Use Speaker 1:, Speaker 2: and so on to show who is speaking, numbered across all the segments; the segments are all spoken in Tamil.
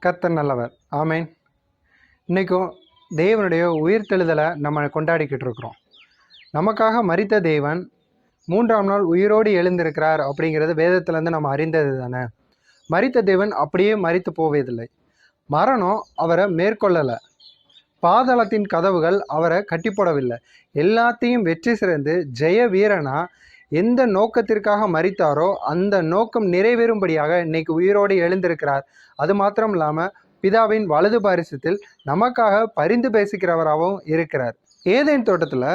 Speaker 1: கர்த்தர் நல்லவர். ஆமேன். இன்றைக்கும் தேவனுடைய உயிர்த்தெழுதலை நம்ம கொண்டாடிக்கிட்டு இருக்கிறோம். நமக்காக மரித்த தேவன் 3ஆம் நாள் உயிரோடு எழுந்திருக்கிறார் அப்படிங்கிறது வேதத்திலேருந்து நம்ம அறிந்தது தானே. மரித்த தேவன் அப்படியே மரித்து போவதில்லை. மரணம் அவரை மேற்கொள்ளலை. பாதாளத்தின் கதவுகள் அவரை கட்டி போடவில்லை. எல்லாத்தையும் வெற்றி சிறந்து ஜெய வீரனா எந்த நோக்கத்திற்காக மரித்தாரோ அந்த நோக்கம் நிறைவேறும்படியாக இன்னைக்கு உயிரோடு எழுந்திருக்கிறார். அது மாத்திரம் இல்லாமல் பிதாவின் வலது பாரிசத்தில் நமக்காக பரிந்து பேசிக்கிறவராகவும் இருக்கிறார். ஏதேன் தோட்டத்தில்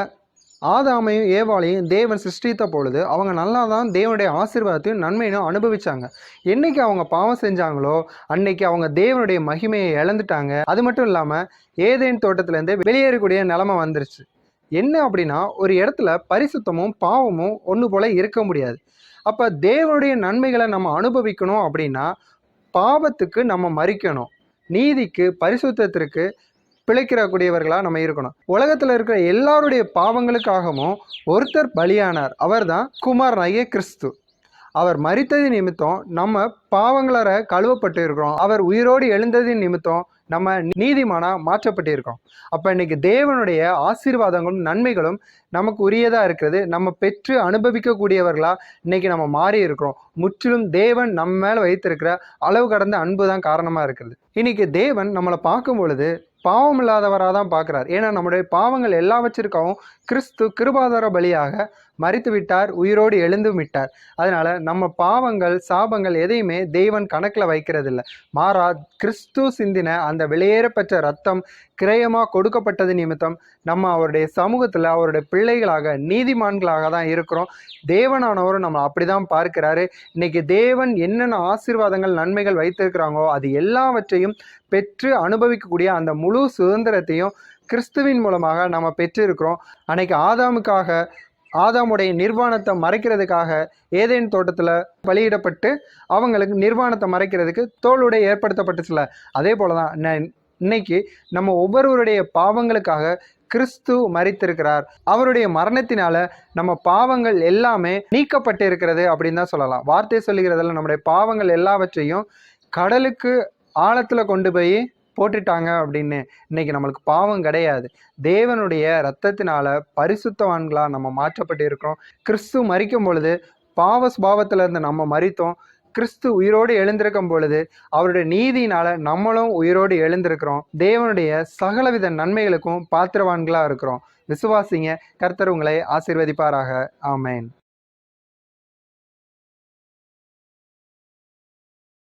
Speaker 1: ஆதாமையும் ஏவாளையும் தேவன் சிருஷ்டித்த பொழுது அவங்க நல்லா தான் தேவனுடைய ஆசீர்வாதத்தையும் நன்மையும் அனுபவிச்சாங்க. என்னைக்கு அவங்க பாவம் செஞ்சாங்களோ அன்னைக்கு அவங்க தேவனுடைய மகிமையை இழந்துட்டாங்க. அது மட்டும் இல்லாமல் ஏதேன் தோட்டத்திலேருந்து வெளியேறக்கூடிய நிலைமை வந்துருச்சு. என்ன அப்படின்னா, ஒரு இடத்துல பரிசுத்தமும் பாவமும் ஒன்று போல இருக்க முடியாது. அப்போ தேவனுடைய நன்மைகளை நம்ம அனுபவிக்கணும் அப்படின்னா பாவத்துக்கு நம்ம மறிக்கணும், நீதிக்கு பரிசுத்தத்திற்கு பிழைக்கிறக்கூடியவர்களாக நம்ம இருக்கணும். உலகத்தில் இருக்கிற எல்லாருடைய பாவங்களுக்காகவும் ஒருத்தர் பலியானார். அவர் தான் குமாரனாகிய கிறிஸ்து. அவர் மரித்தது நிமித்தம் நம்ம பாவங்களற கழுவப்பட்டு இருக்கிறோம். அவர் உயிரோடு எழுந்ததின் நிமித்தம் நம்ம நீதிமானா மாற்றப்பட்டு இருக்கோம். அப்போ இன்னைக்கு தேவனுடைய ஆசீர்வாதங்களும் நன்மைகளும் நமக்கு உரியதாக இருக்கிறது. நம்ம பெற்று அனுபவிக்கக்கூடியவர்களா இன்னைக்கு நம்ம மாறி இருக்கிறோம். முற்றிலும் தேவன் நம்ம மேலே வைத்திருக்கிற அளவு கடந்த அன்பு தான் காரணமாக இருக்கிறது. இன்னைக்கு தேவன் நம்மளை பார்க்கும் பொழுது பாவம் இல்லாதவராக தான் பார்க்குறார். ஏன்னா நம்முடைய பாவங்கள் எல்லாவற்றிற்காகவும் கிறிஸ்து கிருபாதார பலியாக மரித்து விட்டார், உயிரோடு எழுந்து விட்டார். அதனால நம்ம பாவங்கள் சாபங்கள் எதையுமே தேவன் கணக்கில் வைக்கிறதில்லை. மாறா கிறிஸ்து சிந்தின அந்த வெளியேறப்பெற்ற ரத்தம் கிரயமாக கொடுக்கப்பட்டது நிமித்தம் நம்ம அவருடைய சமூகத்தில் அவருடைய பிள்ளைகளாக நீதிமான்களாக தான் இருக்கிறோம். தேவனானவரும் நம்ம அப்படி தான் பார்க்கிறாரு. இன்னைக்கு தேவன் என்னென்ன ஆசீர்வாதங்கள் நன்மைகள் வைத்திருக்கிறாங்களோ அது எல்லாவற்றையும் பெற்று அனுபவிக்கக்கூடிய அந்த முழு சுதந்திரத்தையும் கிறிஸ்துவின் மூலமாக நம்ம பெற்று இருக்கிறோம். அன்னைக்கு ஆதாமுடைய நிர்வாணத்தை மறைக்கிறதுக்காக ஏதேன் தோட்டத்தில் பலியிடப்பட்டு அவங்களுக்கு நிர்வாணத்தை மறைக்கிறதுக்கு தோளுடை ஏற்படுத்தப்பட்டுச்சுல, அதே போல தான் இன்னைக்கு நம்ம ஒவ்வொருவருடைய பாவங்களுக்காக கிறிஸ்து மரித்திருக்கிறார். அவருடைய மரணத்தினால நம்ம பாவங்கள் எல்லாமே நீக்கப்பட்டு இருக்கிறது அப்படின்னு தான் சொல்லலாம். வார்த்தை சொல்லுகிறதுல நம்முடைய பாவங்கள் எல்லாவற்றையும் கடலுக்கு ஆழத்தில் கொண்டு போய் போட்டுட்டாங்க அப்படின்னு. இன்னைக்கு நம்மளுக்கு பாவம் கிடையாது. தேவனுடைய இரத்தத்தினால பரிசுத்தவான்களா நம்ம மாற்றப்பட்டு இருக்கிறோம். கிறிஸ்து மரிக்கும் பொழுது பாவ ஸ்பாவத்துல இருந்து நம்ம மரித்தோம். கிறிஸ்து உயிரோடு எழுந்திருக்கும் பொழுது அவருடைய நீதியினால நம்மளும் உயிரோடு எழுந்திருக்கிறோம். தேவனுடைய சகலவித நன்மைகளுக்கும் பாத்திரவான்களா இருக்கிறோம். விசுவாசிங்க. கர்த்தர் உங்களை ஆசீர்வதிப்பாராக. ஆமேன்.